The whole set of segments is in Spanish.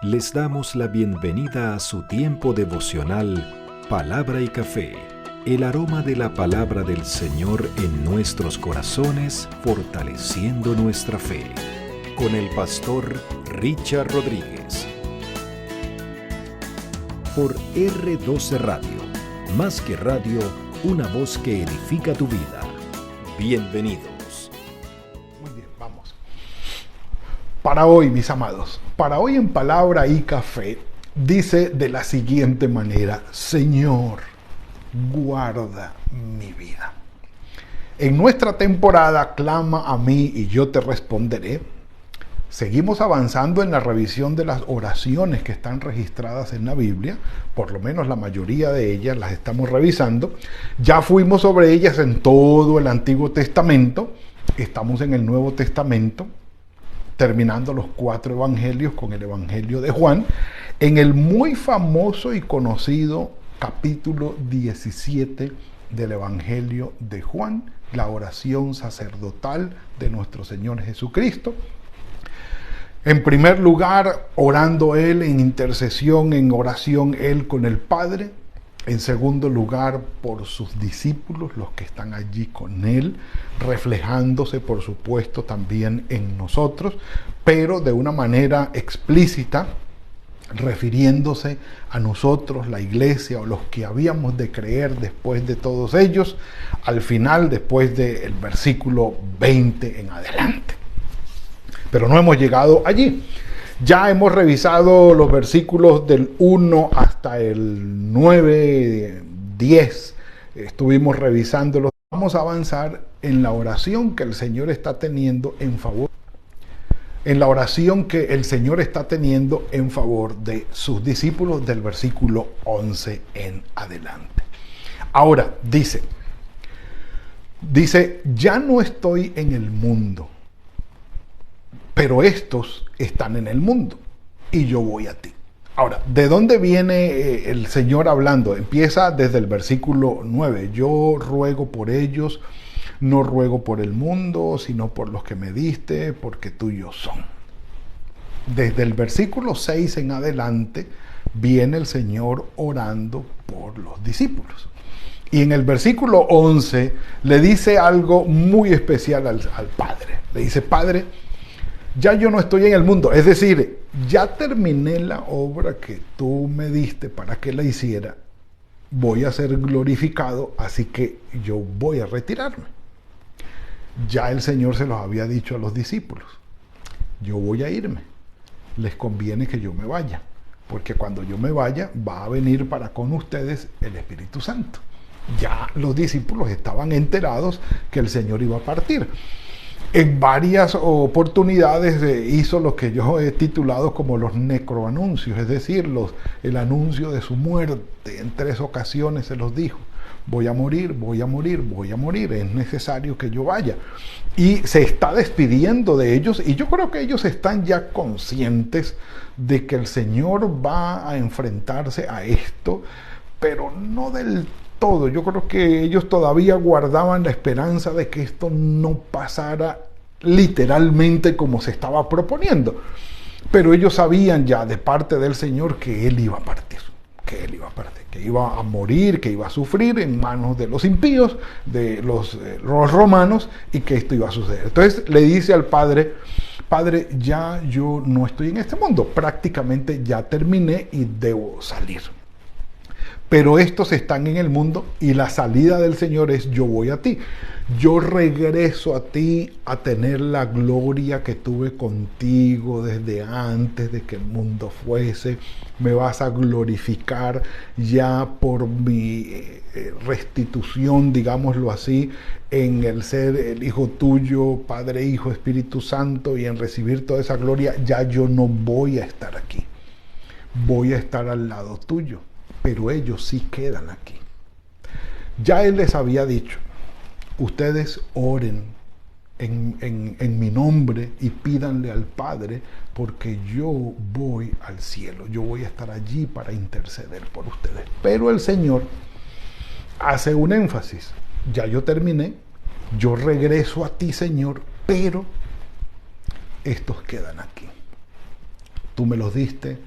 Les damos la bienvenida a su tiempo devocional Palabra y Café, el aroma de la palabra del Señor en nuestros corazones, fortaleciendo nuestra fe. Con el pastor Richard Rodríguez. Por R12 Radio, más que radio, una voz que edifica tu vida. Bienvenidos. Muy bien, vamos. Para hoy, mis amados, para hoy en Palabra y Café, dice de la siguiente manera: Señor, guarda mi vida. En nuestra temporada Clama a mí y yo te responderé. Seguimos avanzando en la revisión de las oraciones que están registradas en la Biblia, por lo menos la mayoría de ellas las estamos revisando. Ya fuimos sobre ellas en todo el Antiguo Testamento, estamos en el Nuevo Testamento, terminando los 4 evangelios con el Evangelio de Juan, en el muy famoso y conocido capítulo 17 del Evangelio de Juan, la oración sacerdotal de nuestro Señor Jesucristo. En primer lugar, orando Él en intercesión, en oración Él con el Padre. En segundo lugar, por sus discípulos, los que están allí con Él, reflejándose, por supuesto, también en nosotros, pero de una manera explícita, refiriéndose a nosotros, la iglesia, o los que habíamos de creer después de todos ellos, al final, después del versículo 20 en adelante. Pero no hemos llegado allí. Ya hemos revisado los versículos del 1 hasta el 9, 10. Estuvimos revisándolos. Vamos a avanzar en la oración que el Señor está teniendo en favor. En la oración que el Señor está teniendo en favor de sus discípulos del versículo 11 en adelante. Ahora, dice, ya no estoy en el mundo, pero estos están en el mundo y yo voy a ti. Ahora, ¿de dónde viene el Señor hablando? Empieza desde el versículo 9. Yo ruego por ellos, no ruego por el mundo, sino por los que me diste, porque tuyos son. Desde el versículo 6 en adelante viene el Señor orando por los discípulos. Y en el versículo 11 le dice algo muy especial al Padre. Le dice: Padre, ya yo no estoy en el mundo, es decir, ya terminé la obra que tú me diste para que la hiciera, voy a ser glorificado, así que yo voy a retirarme. Ya el Señor se los había dicho a los discípulos: yo voy a irme, les conviene que yo me vaya, porque cuando yo me vaya va a venir para con ustedes el Espíritu Santo. Ya los discípulos estaban enterados que el Señor iba a partir. En varias oportunidades hizo lo que yo he titulado como los necroanuncios, es decir, el anuncio de su muerte. En 3 ocasiones se los dijo: voy a morir, voy a morir, voy a morir, es necesario que yo vaya. Y se está despidiendo de ellos, y yo creo que ellos están ya conscientes de que el Señor va a enfrentarse a esto, pero no del todo. Yo creo que ellos todavía guardaban la esperanza de que esto no pasara literalmente como se estaba proponiendo. Pero ellos sabían ya de parte del Señor que Él iba a partir, que iba a morir, que iba a sufrir en manos de los impíos, de los romanos, y que esto iba a suceder. Entonces le dice al Padre: Padre, ya yo no estoy en este mundo, prácticamente ya terminé y debo salir. Pero estos están en el mundo y la salida del Señor es: yo voy a ti. Yo regreso a ti a tener la gloria que tuve contigo desde antes de que el mundo fuese. Me vas a glorificar ya por mi restitución, digámoslo así, en el ser el Hijo tuyo, Padre, Hijo, Espíritu Santo, y en recibir toda esa gloria. Ya yo no voy a estar aquí. Voy a estar al lado tuyo. Pero ellos sí quedan aquí. Ya Él les había dicho: ustedes oren en mi nombre y pídanle al Padre, porque yo voy al cielo, yo voy a estar allí para interceder por ustedes. Pero el Señor hace un énfasis: ya yo terminé, yo regreso a ti, Señor, pero estos quedan aquí. Tú me los diste,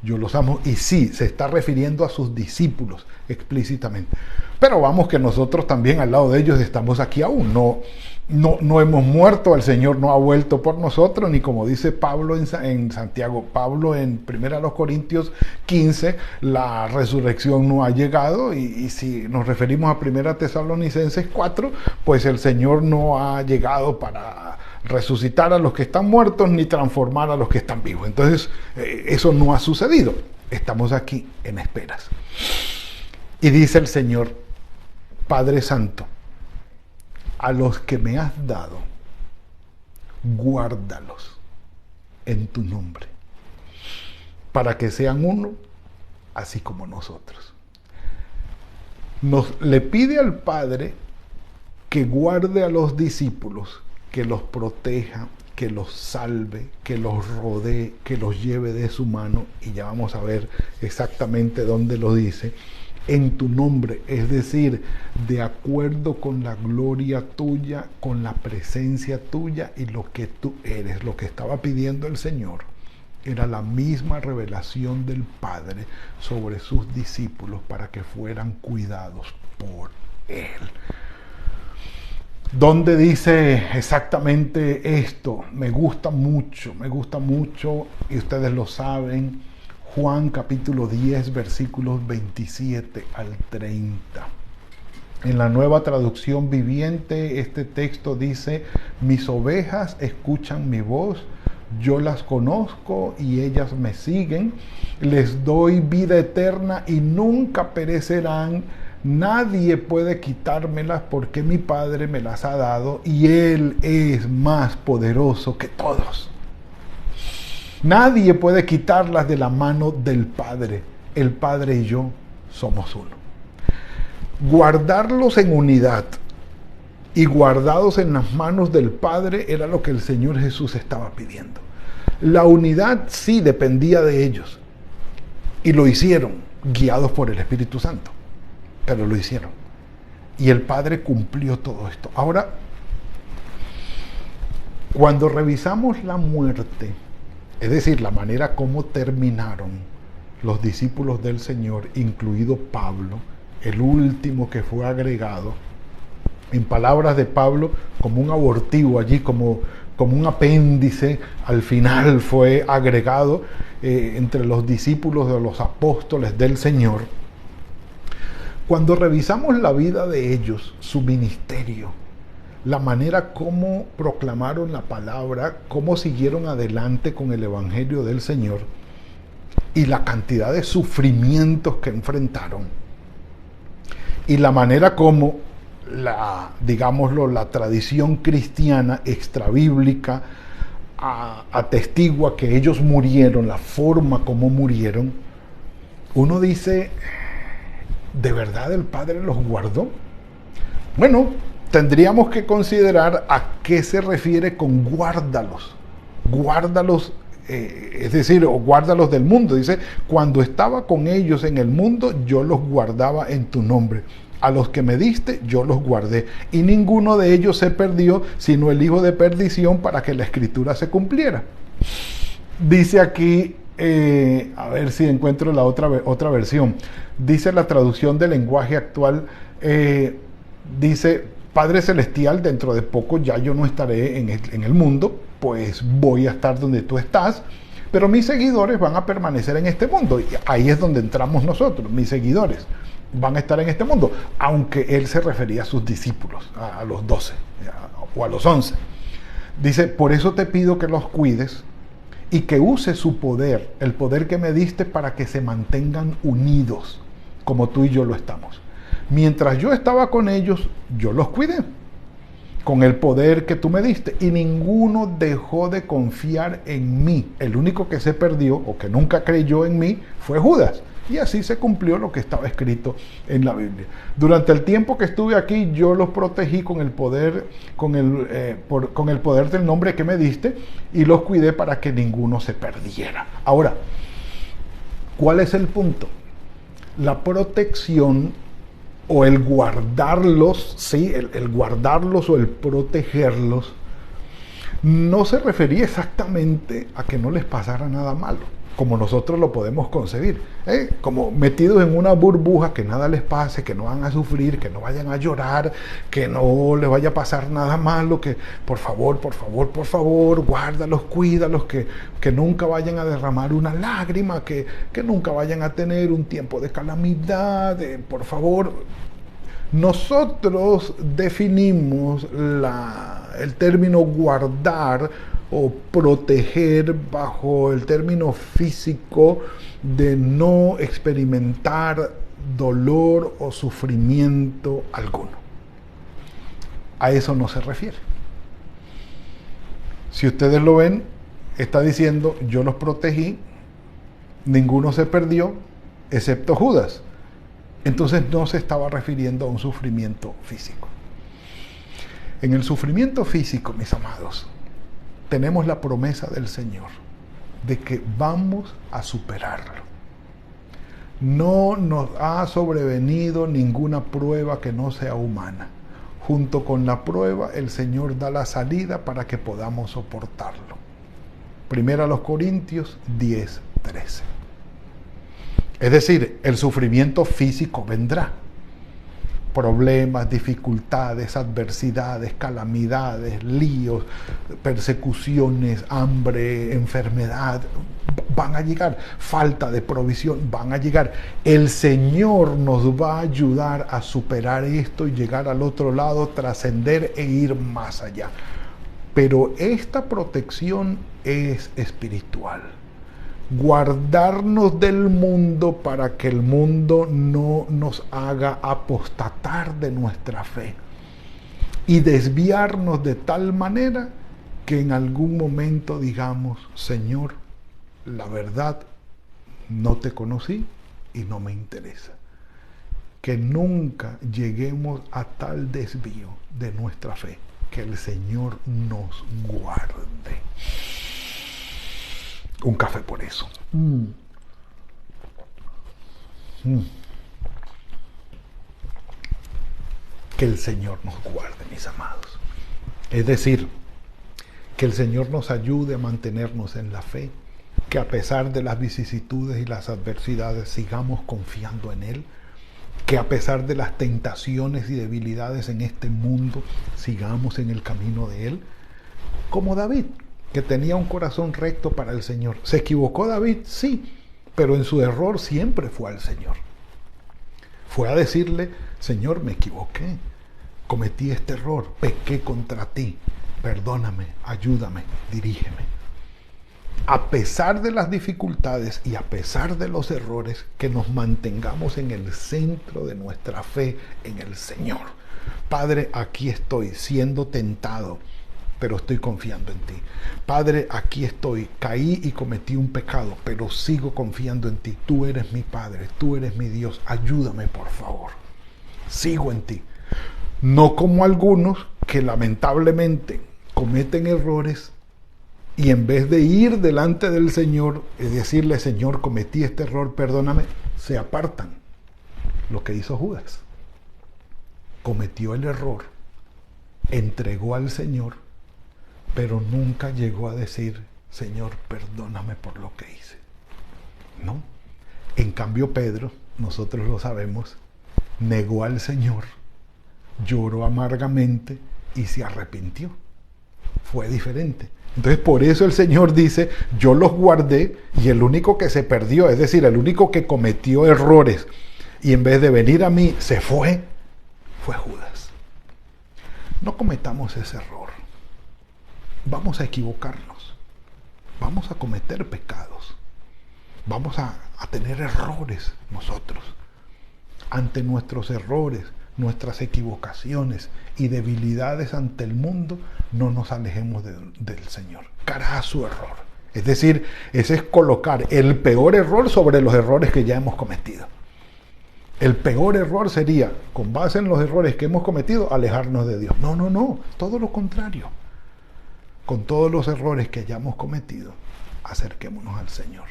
yo los amo. Y sí, se está refiriendo a sus discípulos explícitamente. Pero vamos que nosotros también al lado de ellos estamos aquí aún. No hemos muerto, el Señor no ha vuelto por nosotros, ni como dice Pablo en Santiago, Pablo en 1 Corintios 15, la resurrección no ha llegado. Y si nos referimos a 1 Tesalonicenses 4, pues el Señor no ha llegado para resucitar a los que están muertos ni transformar a los que están vivos. Entonces, eso no ha sucedido. Estamos aquí en esperas. Y dice el Señor, Padre Santo, a los que me has dado, guárdalos en tu nombre, para que sean uno, así como nosotros. Le pide al Padre que guarde a los discípulos, que los proteja, que los salve, que los rodee, que los lleve de su mano, y ya vamos a ver exactamente dónde lo dice, en tu nombre, es decir, de acuerdo con la gloria tuya, con la presencia tuya y lo que tú eres. Lo que estaba pidiendo el Señor era la misma revelación del Padre sobre sus discípulos para que fueran cuidados por Él. ¿Dónde dice exactamente esto? Me gusta mucho, y ustedes lo saben. Juan capítulo 10, versículos 27 al 30. En la Nueva Traducción Viviente, este texto dice: mis ovejas escuchan mi voz, yo las conozco y ellas me siguen, les doy vida eterna y nunca perecerán, nadie puede quitármelas porque mi Padre me las ha dado y Él es más poderoso que todos. Nadie puede quitarlas de la mano del Padre. El Padre y yo somos uno. Guardarlos en unidad y guardados en las manos del Padre era lo que el Señor Jesús estaba pidiendo. La unidad sí dependía de ellos. Y lo hicieron, guiados por el Espíritu Santo. Pero lo hicieron. Y el Padre cumplió todo esto. Ahora, cuando revisamos la muerte, es decir, la manera como terminaron los discípulos del Señor, incluido Pablo, el último que fue agregado, en palabras de Pablo, como un abortivo allí, como un apéndice, al final fue agregado entre los discípulos de los apóstoles del Señor. Cuando revisamos la vida de ellos, su ministerio, la manera como proclamaron la palabra, cómo siguieron adelante con el Evangelio del Señor y la cantidad de sufrimientos que enfrentaron y la manera como la tradición cristiana extrabíblica atestigua que ellos murieron, la forma como murieron, uno dice, ¿de verdad el Padre los guardó? Bueno, tendríamos que considerar a qué se refiere con guárdalos. Guárdalos, es decir, o guárdalos del mundo. Dice, cuando estaba con ellos en el mundo, yo los guardaba en tu nombre. A los que me diste, yo los guardé. Y ninguno de ellos se perdió, sino el hijo de perdición, para que la escritura se cumpliera. Dice aquí, a ver si encuentro la otra versión. Dice la traducción del lenguaje actual, dice: Padre Celestial, dentro de poco ya yo no estaré en el mundo, pues voy a estar donde tú estás, pero mis seguidores van a permanecer en este mundo. Y ahí es donde entramos nosotros, mis seguidores van a estar en este mundo, aunque él se refería a sus discípulos, a los 12 o a los 11. Dice, por eso te pido que los cuides y que uses su poder, el poder que me diste, para que se mantengan unidos, como tú y yo lo estamos. Mientras yo estaba con ellos, yo los cuidé con el poder que tú me diste y ninguno dejó de confiar en mí. El único que se perdió o que nunca creyó en mí fue Judas. Y así se cumplió lo que estaba escrito en la Biblia. Durante el tiempo que estuve aquí, yo los protegí con el poder, con el poder del nombre que me diste, y los cuidé para que ninguno se perdiera. Ahora, ¿cuál es el punto? La protección o el guardarlos, ¿sí? el guardarlos o el protegerlos, no se refería exactamente a que no les pasara nada malo. como nosotros lo podemos concebir, como metidos en una burbuja, que nada les pase, que no van a sufrir, que no vayan a llorar, que no les vaya a pasar nada malo, que por favor, guárdalos, cuídalos, que nunca vayan a derramar una lágrima, que nunca vayan a tener un tiempo de calamidad, por favor. Nosotros definimos el término guardar o proteger bajo el término físico de no experimentar dolor o sufrimiento alguno. A eso no se refiere. Si ustedes lo ven, está diciendo, yo los protegí, ninguno se perdió, excepto Judas. Entonces no se estaba refiriendo a un sufrimiento físico. En el sufrimiento físico, mis amados, tenemos la promesa del Señor de que vamos a superarlo. No nos ha sobrevenido ninguna prueba que no sea humana. Junto con la prueba, el Señor da la salida para que podamos soportarlo. Primera a los Corintios 10:13. Es decir, el sufrimiento físico vendrá. Problemas, dificultades, adversidades, calamidades, líos, persecuciones, hambre, enfermedad, van a llegar. Falta de provisión, van a llegar. El Señor nos va a ayudar a superar esto y llegar al otro lado, trascender e ir más allá. Pero esta protección es espiritual. Guardarnos del mundo para que el mundo no nos haga apostatar de nuestra fe y desviarnos de tal manera que en algún momento digamos, Señor, la verdad, no te conocí y no me interesa. Que nunca lleguemos a tal desvío de nuestra fe, que el Señor nos guarde. Un café por eso. Que el Señor nos guarde, mis amados. Es decir, que el Señor nos ayude a mantenernos en la fe, que a pesar de las vicisitudes y las adversidades sigamos confiando en Él, que a pesar de las tentaciones y debilidades en este mundo sigamos en el camino de Él, como David, que tenía un corazón recto para el Señor. ¿Se equivocó David? Sí, pero en su error siempre fue al Señor. Fue a decirle, Señor, me equivoqué, cometí este error, pequé contra ti, perdóname, ayúdame, dirígeme. A pesar de las dificultades y a pesar de los errores, que nos mantengamos en el centro de nuestra fe en el Señor. Padre, aquí estoy siendo tentado, pero estoy confiando en ti. Padre, aquí estoy, caí y cometí un pecado, pero sigo confiando en ti. Tú eres mi Padre, tú eres mi Dios, ayúdame por favor. Sigo en ti. No como algunos que lamentablemente cometen errores y en vez de ir delante del Señor y decirle, Señor, cometí este error, perdóname, se apartan. Lo que hizo Judas. Cometió el error, entregó al Señor, pero nunca llegó a decir, Señor, perdóname por lo que hice. ¿No? En cambio, Pedro, nosotros lo sabemos, negó al Señor, lloró amargamente y se arrepintió. Fue diferente. Entonces, por eso el Señor dice, yo los guardé y el único que se perdió, es decir, el único que cometió errores y en vez de venir a mí se fue Judas. No cometamos ese error. Vamos a equivocarnos, vamos a cometer pecados, vamos a tener errores nosotros. Ante nuestros errores, nuestras equivocaciones y debilidades ante el mundo, no nos alejemos del Señor. Cara a su error. Es decir, ese es colocar el peor error sobre los errores que ya hemos cometido. El peor error sería, con base en los errores que hemos cometido, alejarnos de Dios. No, todo lo contrario. Con todos los errores que hayamos cometido, acerquémonos al Señor.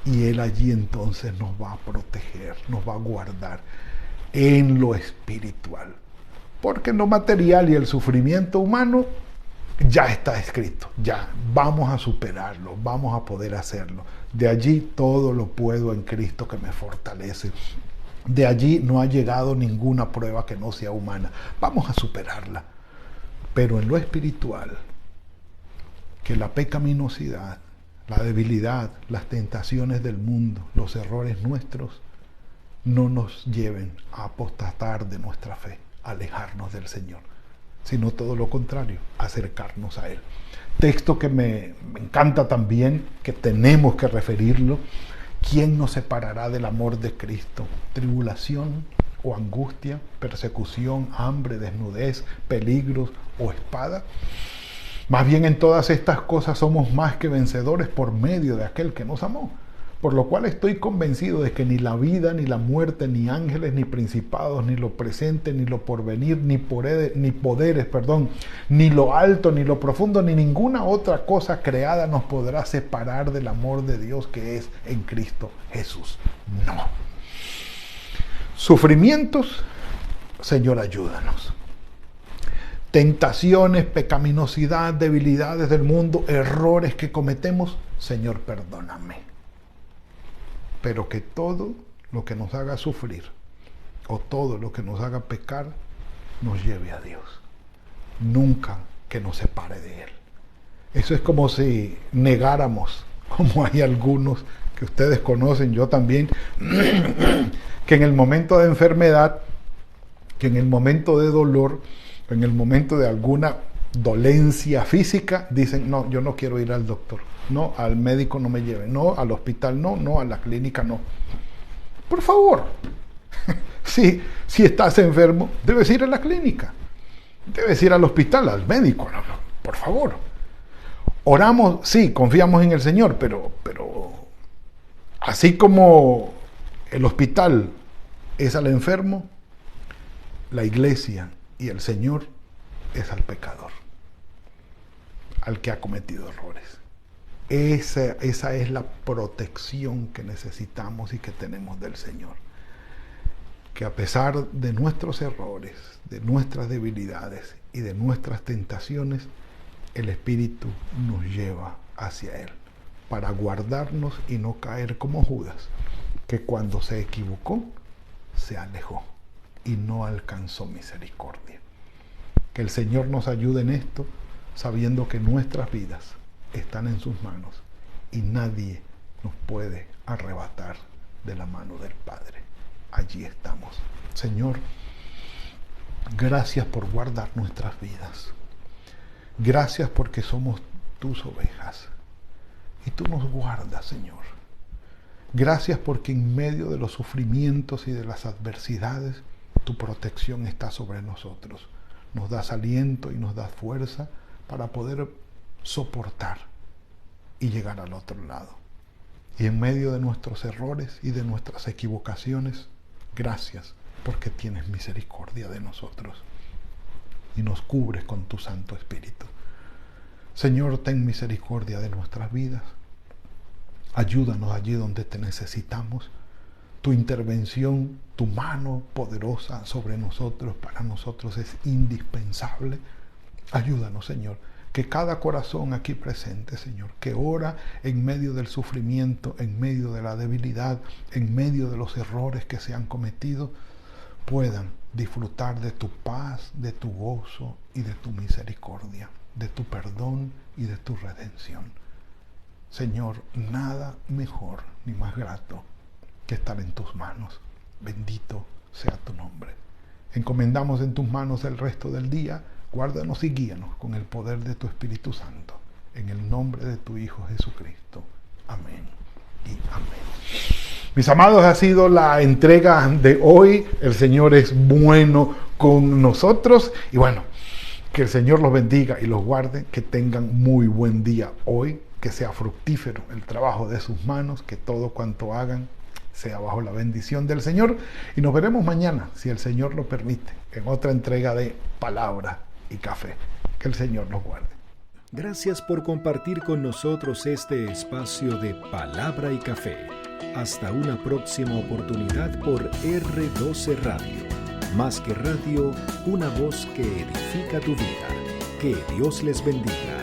Y Él allí entonces nos va a proteger, nos va a guardar en lo espiritual. Porque en lo material y el sufrimiento humano ya está escrito. Ya vamos a superarlo, vamos a poder hacerlo. De allí todo lo puedo en Cristo que me fortalece. De allí no ha llegado ninguna prueba que no sea humana. Vamos a superarla. Pero en lo espiritual, que la pecaminosidad, la debilidad, las tentaciones del mundo, los errores nuestros, no nos lleven a apostatar de nuestra fe, a alejarnos del Señor, sino todo lo contrario, acercarnos a Él. Texto que me encanta también, que tenemos que referirlo. ¿Quién nos separará del amor de Cristo? ¿Tribulación o angustia, persecución, hambre, desnudez, peligros o espada? Más bien en todas estas cosas somos más que vencedores por medio de aquel que nos amó. Por lo cual estoy convencido de que ni la vida, ni la muerte, ni ángeles, ni principados, ni lo presente, ni lo porvenir, ni poderes, ni lo alto, ni lo profundo, ni ninguna otra cosa creada nos podrá separar del amor de Dios que es en Cristo Jesús. No. Sufrimientos, Señor, ayúdanos. Tentaciones, pecaminosidad, debilidades del mundo, errores que cometemos, Señor, perdóname. Pero que todo lo que nos haga sufrir o todo lo que nos haga pecar nos lleve a Dios. Nunca que nos separe de Él. Eso es como si negáramos, como hay algunos que ustedes conocen, yo también, que en el momento de enfermedad, que en el momento de dolor, en el momento de alguna dolencia física, dicen, no, yo no quiero ir al doctor. No, al médico no me lleven, no, al hospital no, a la clínica no. Por favor, si estás enfermo, debes ir a la clínica, debes ir al hospital, al médico, no, por favor. Oramos, sí, confiamos en el Señor, pero así como el hospital es al enfermo, la iglesia y el Señor es al pecador, al que ha cometido errores. Esa es la protección que necesitamos y que tenemos del Señor. Que a pesar de nuestros errores, de nuestras debilidades y de nuestras tentaciones, el Espíritu nos lleva hacia Él para guardarnos y no caer como Judas, que cuando se equivocó, se alejó y no alcanzó misericordia. Que el Señor nos ayude en esto, sabiendo que nuestras vidas están en sus manos y nadie nos puede arrebatar de la mano del Padre. Allí estamos. Señor, gracias por guardar nuestras vidas. Gracias porque somos tus ovejas y tú nos guardas, Señor. Gracias porque en medio de los sufrimientos y de las adversidades, tu protección está sobre nosotros. Nos das aliento y nos das fuerza para poder soportar y llegar al otro lado. Y en medio de nuestros errores y de nuestras equivocaciones, gracias porque tienes misericordia de nosotros y nos cubres con tu Santo Espíritu. Señor, ten misericordia de nuestras vidas. Ayúdanos allí donde te necesitamos. Tu intervención, tu mano poderosa sobre nosotros, para nosotros es indispensable. Ayúdanos, Señor, que cada corazón aquí presente, Señor, que ora en medio del sufrimiento, en medio de la debilidad, en medio de los errores que se han cometido, puedan disfrutar de tu paz, de tu gozo y de tu misericordia, de tu perdón y de tu redención. Señor, nada mejor ni más grato que estar en tus manos. Bendito sea tu nombre. Encomendamos en tus manos el resto del día. Guárdanos y guíanos con el poder de tu Espíritu Santo. En el nombre de tu Hijo Jesucristo. Amén y amén. Mis amados, ha sido la entrega de hoy. El Señor es bueno con nosotros. Y bueno, que el Señor los bendiga y los guarde. Que tengan muy buen día hoy. Que sea fructífero el trabajo de sus manos. Que todo cuanto hagan sea bajo la bendición del Señor. Y nos veremos mañana, si el Señor lo permite, en otra entrega de Palabra y Café. Que el Señor nos guarde. Gracias por compartir con nosotros este espacio de Palabra y Café. Hasta una próxima oportunidad por R12 Radio. Más que radio, una voz que edifica tu vida. Que Dios les bendiga.